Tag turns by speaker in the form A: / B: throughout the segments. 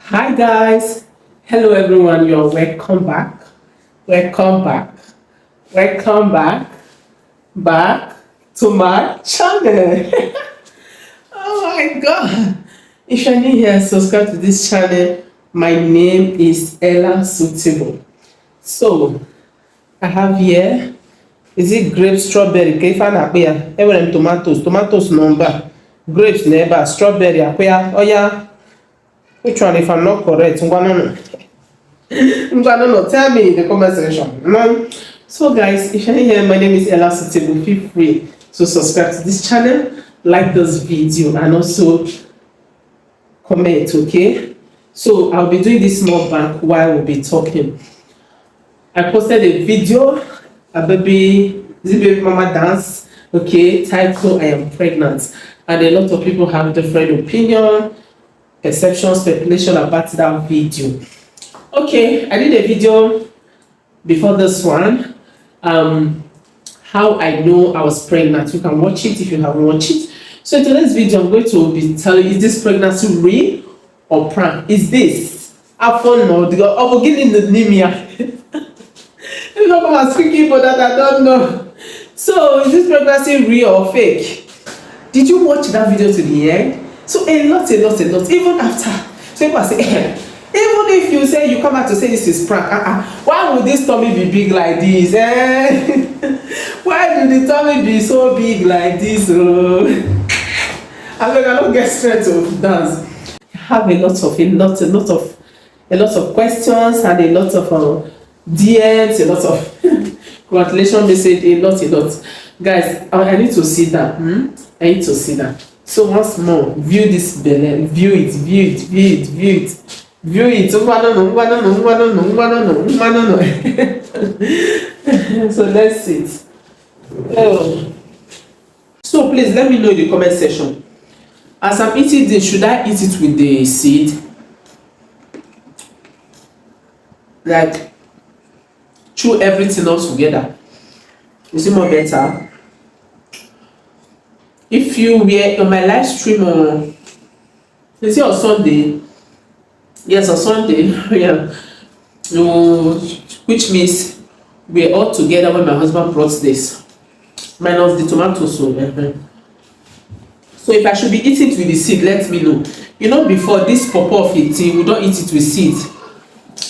A: Hi guys, hello everyone. You're welcome back, welcome back, welcome back to my channel. Oh my god! If you're new here, subscribe to this channel. My name is Ella Suitable. So I have here, is it grape strawberry? Kefa na akpia. Enwere tomatoes number, grapes never, strawberry akpia. Oh yeah, which one if I'm not correct? Ngwanono. No, tell me in the comment section. No. So guys, if you're here, my name is Ella Suitable. Feel free to subscribe to this channel, like this video, and also comment, okay? So I'll be doing this more back while we'll be talking. I posted a video, baby mama dance, okay, title I am pregnant. And a lot of people have different opinion, perception, speculation about that video. Okay, I did a video before this one, how I know I was pregnant. You can watch it if you haven't watched it. So in today's video, I'm going to be telling you, is this pregnancy real or prank? Is this fun or getting the anemia? You know, I'm speaking for that, I don't know. So is this pregnancy real or fake? Did you watch that video to the end? So a lot, even after. So people say, even if you say you come out to say this is prank, why would this tummy be big like this? Why did the tummy be so big like this? I don't get straight to dance. I have a lot of questions and a lot of DMs, a lot of congratulations message, a lot. Guys, I need to see that. I need to see that. So once more, view this belly, view it. So let's see it. So please let me know in the comment section. As I'm eating this, should I eat it with the seed? Like chew everything all together? Is it more better? If you were on my live stream on, is it on Sunday? Yes, on Sunday. Yeah. Which means we're all together when my husband brought this. Minus the tomatoes. So if I should be eating it with the seed, let me know. You know, before this pop of it, we don't eat it with seed.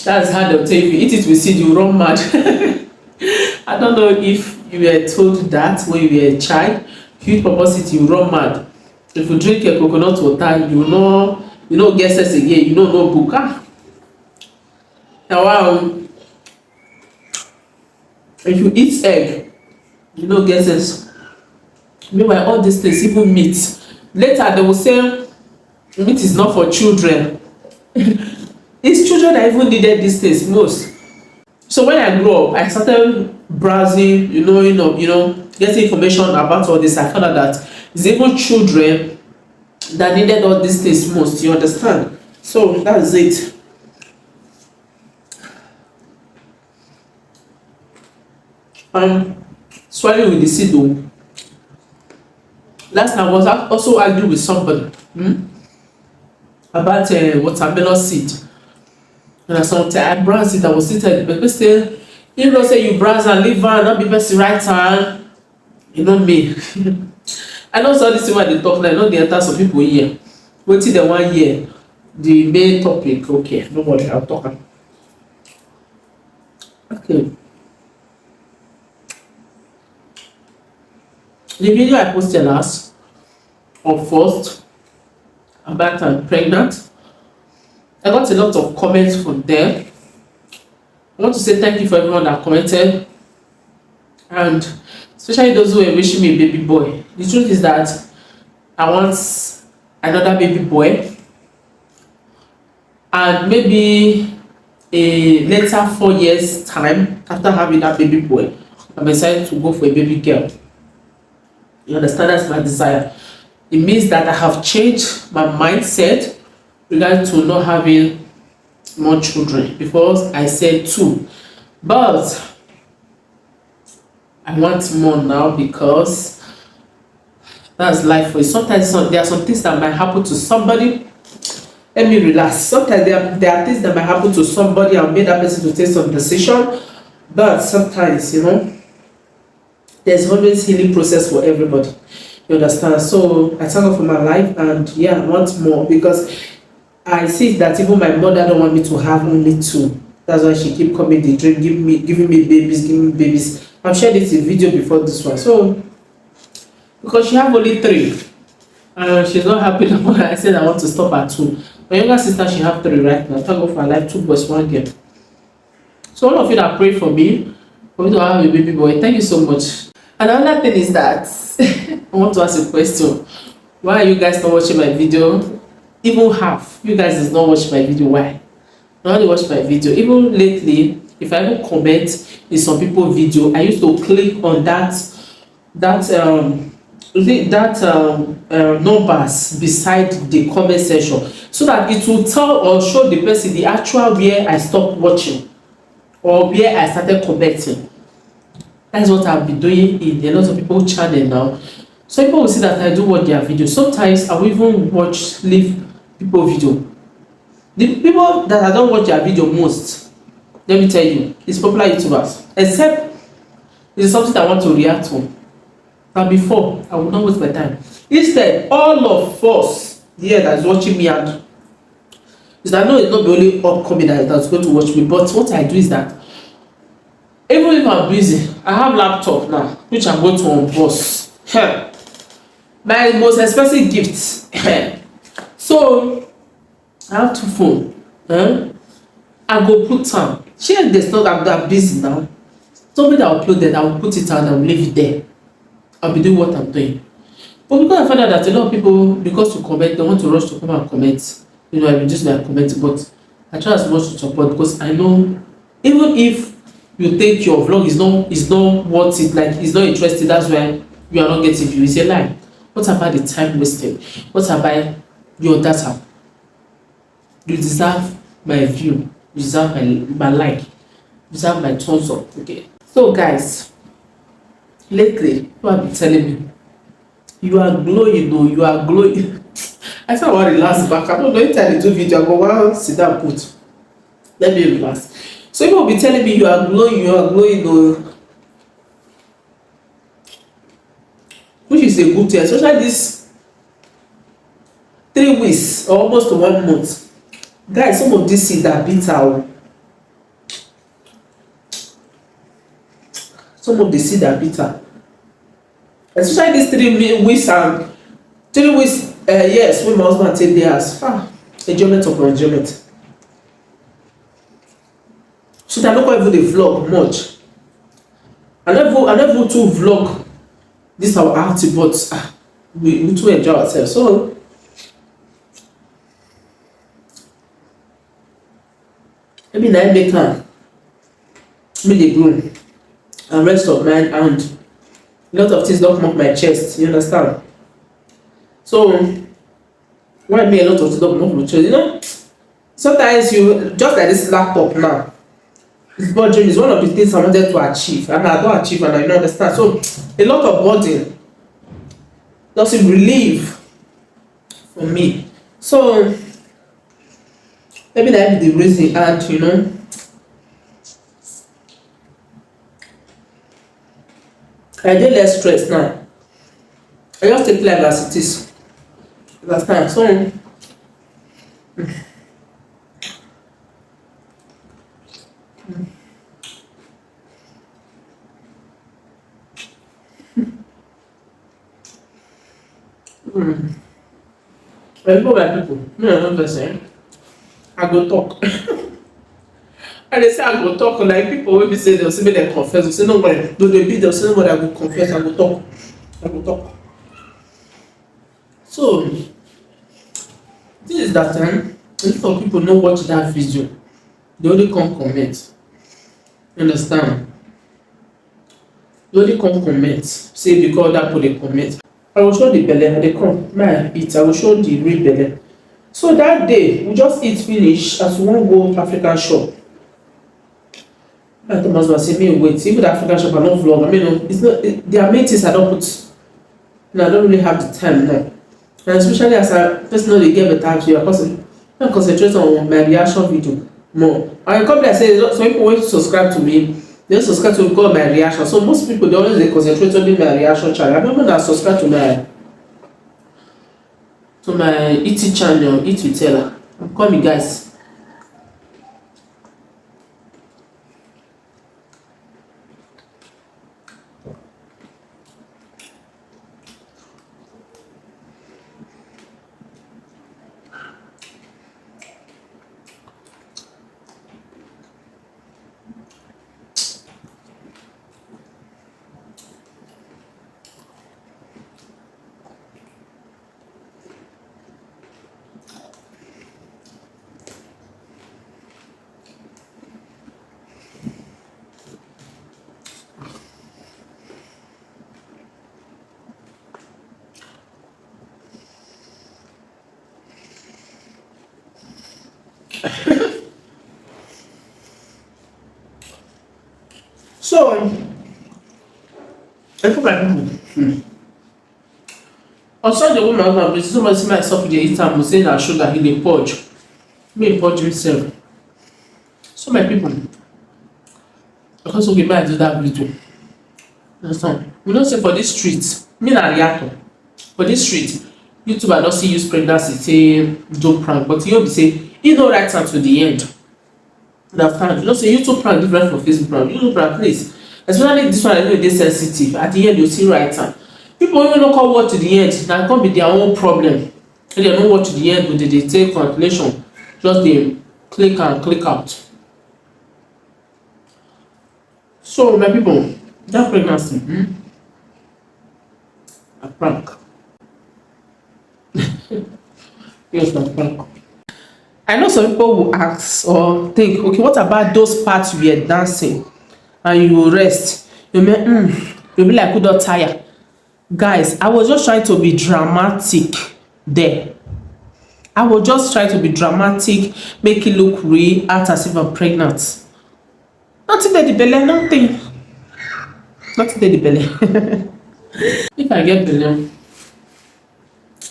A: That's how they'll tell you. If you eat it with seed, you run mad. I don't know if you were told that when you were a child. If you eat purposity, you run mad. If you drink a coconut water, you know get sense again, you know no book. Now if you eat egg, you know get sense. Meanwhile, all these things, even meat. Later they will say meat is not for children. It's children that even needed these things most. So when I grew up, I started browsing, getting information about all this. I found out that it's even children that needed all these things most. You understand? So that's it. Swallowing with the seed though. Last time I was also arguing with somebody about watermelon seed. And I browse it, I was sitting, but people say, you know, say you browse and leave and not be person right hand. You know me. I know so this is why they talk like not the entire some people here. Wait till the 1 year. The main topic, okay, no worry, I'll talk. Okay. The video I posted last on first about I'm pregnant. I got a lot of comments from there. I want to say thank you for everyone that commented, and especially those who were wishing me a baby boy. The truth is that I want another baby boy, and maybe a later 4 years time after having that baby boy, I decided to go for a baby girl. You understand? That's my desire. It means that I have changed my mindset regarding to not having more children, because I said 2, but I want more now because that's life for you. Sometimes there are some things that might happen to somebody let me relax. Sometimes there are things that might happen to somebody and make that person to take some decision, but sometimes, there's always healing process for everybody. You understand? So I thank God for my life, and yeah, I want more, because I see that even my mother don't want me to have only two. That's why she keep coming the dream, giving me babies, giving me babies. I've shared it in video before this one. So because she have only three, and she's not happy that I said I want to stop at two. My younger sister, she have three right now. Thank God for her life, 2 boys, 1 girl. So all of you that pray for me to have a baby boy, thank you so much. And another thing is that I want to ask a question. Why are you guys not watching my video? Even half you guys is not watching my video. Why? Not only watch my video. Even lately, if I even comment in some people video, I used to click on that numbers beside the comment section, so that it will tell or show the person the actual where I stopped watching or where I started commenting. That's what I've been doing in a lot of people's channel now. So people will see that I do watch their videos. Sometimes I will even leave people video. The people that I don't watch their video most, let me tell you, is popular YouTubers. Except it's something I want to react to. But before, I will not waste my time. Instead, all of us here that is watching me, and is that no, it's not the only upcoming that's going to watch me. But what I do is that even if I'm busy, I have laptop now, which I'm going to unbox. My most expensive gift. So I have 2 phones. I go put time. Share this, not I'm that busy now. Somebody that uploaded, I will put it and I will leave it there. I'll be doing what I'm doing. But because I found out that a lot of people, because to comment, they want to rush to come and comment. I reduce my comment, but I try as much to support, because I know even if you think your vlog is not worth it, like it's not interesting, that's why you are not getting views. It's a lie. What about the time wasted? What about your data? You deserve my view. You deserve my like. You deserve my thumbs up. Okay. So guys, lately people have been telling me, you are glowing, no, you are glowing. I said I want to relax back. I don't know if I do video, I go one sit down put. Let me relax. So people will be telling me you are glowing, no. Which is a good thing, especially this 3 weeks or almost 1 month. Guys, some of these seeds are bitter. Some of the seeds are bitter. Especially these 3 weeks and 3 weeks, yes, when my husband take theirs. Enjoyment of enjoyment. So that I'm not even the vlog much. I never to vlog this our outing, but we too enjoy ourselves. So maybe I make her me the groom and rest of mind, and a lot of things don't come up my chest, you understand? So why me a lot of things don't come up my chest, sometimes you just like this laptop now. This burden is one of the things I wanted to achieve, and I don't achieve, and I don't understand. So a lot of burden doesn't relieve for me. So maybe that be the reason, and I get less stress now. I just take life as it is. Understand? So I know my people. Me, I don't understand. I go talk. And they say I go talk, like people will be saying they'll say me they confess. They'll say no man, do they be they'll say no man, I go confess, I go talk. I go talk. So this is that time. If some people not watch that video, they only come comment. You understand? They only come comment. Say because that put a comment. I will show the belly, they come. Man, eat. I will show the real belly. So that day, we just eat finish as we want go African shop. I told my husband, say, me wait, even the African shop, I don't vlog. I mean, it's not, there are many things I don't put. I don't really have the time now. And especially as I personally get better view, because I concentrate on my reaction video more. And come like say some people wey subscribe to me, they subscribe to me because of my reaction. So most people dey always dey concentrate on my reaction channel. I remember na subscribe to my eating channel, Eat with Ella. Call me guys. So I put my people. On Sunday when my husband visit, somebody see myself dey eat am, say na sugar he dey purge. Me purge himself. So my people, because okay, may I do that video. Understand? We don't say for this street, me na reactor. For this street, YouTuber don still use pregnancy say do prank, but you be say e no right am to the end. Understand? You know say YouTube prank different from Facebook prank. YouTube prank please, especially this one I know dey sensitive. At the end you still right am. People wey no come watch to the end, na come be their own problem. If they no watch to the end, but they dey take calculation, just dey click and click out. So my people, that pregnancy, a prank. Yes, na prank. I know some people will ask or think, okay, what about those parts we are dancing and you will rest? You may, you'll be like, who don't tire? Guys, I was just trying to be dramatic there. I was just trying to be dramatic, make it look real, act as if I'm pregnant. Nothing there the belly, nothing. Nothing there the belly. If I get belly,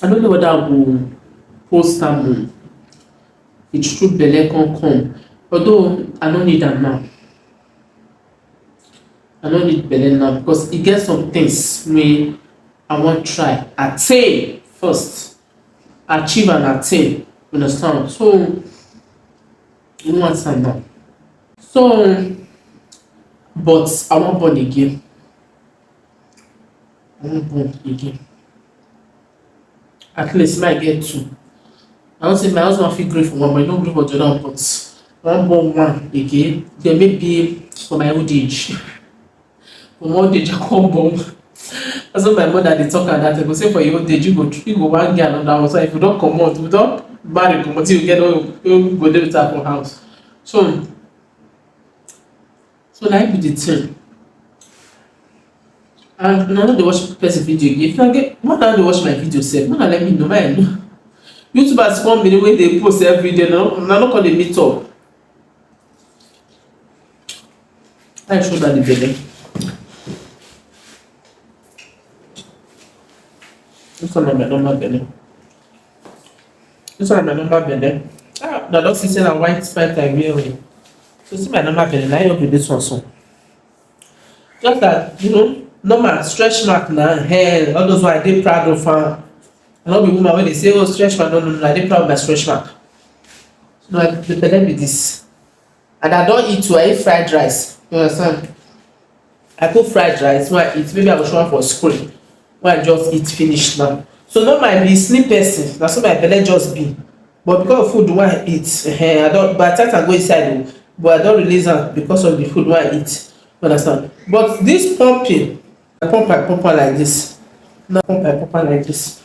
A: I don't know whether I will post am. It's true belly can come. Although I don't need that now. I don't need belly now because it gets some things wey I want try attain first. Achieve and attain. Understand? So you want time now. So but I want born again. I want born again. At least might get two. I don't say my husband feel great for one, but I don't agree for the other, but I want born one again. Then maybe for my old age. For my old age, I come born. That's what my mother dey talk and that. I go say for your old age, you go one get another one. So if you don't come out, you don't marry, come out, you get you go there with her for house. So na be the thing. And now they watch person video again. If I get, why now they watch my video sef? Why not let me know? Why I know? YouTubers come the way they post every day. Now not call they meet up. I show that the belly. This one na my normal belly. This one na my normal belly. Ah, na don't see na white spot I wear. So see my normal belly. Now you be this one so. Just that normal stretch mark na hair. All those one I dey proud of. I no be woman when they say, oh, stretch mark, no, I dey proud of my stretch mark. So the belly be this. And I don't eat too, I eat fried rice. You understand? I cook fried rice when I eat, maybe I go show up for school. When I just eat finish now. So not my be sleep person, that's what my belly just be. But because of food when I eat, I don't, by the time I go inside, but I don't release that because of the food when I eat. You understand? But this pumping, I pump like this. Now pump like this.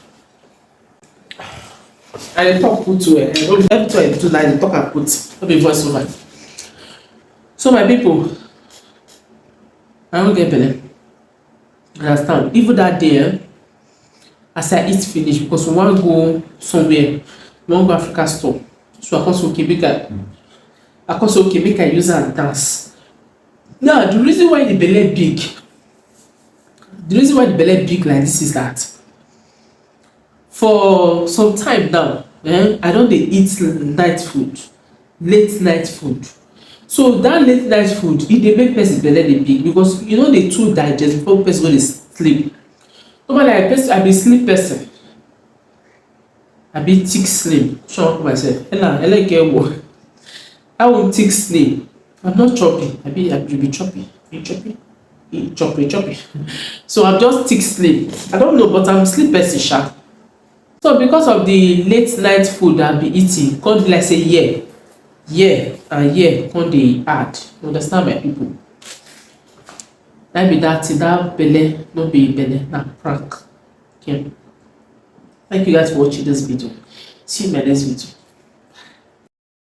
A: I talk put to it. Every time I do like I talk and put. No be voice over. So my people, I don't get belly. Understand? Even that day, as I eat finish, because we want to go somewhere, we want to go Africa store. So I come say okay, make I use and dance. Now the reason why the belly big, like this is that for some time now, I don dey eat night food, late night food. So dat late night food e dey make person belle dey big, because e no dey too digest before person go dey sleep. Normally I be sleep person, I be thick sleep. So I call myself get work. I want thick sleep. I'm not choppy. I be choppy. You choppy? You choppy. So I'm just thick sleep. I don't know, but I'm sleep person sha. So because of the late night food I be eating, come be like say come dey add. You understand my people? Na be that thing, that belle no be belle, na prank. Okay. Thank you guys for watching this video. See you in my next video.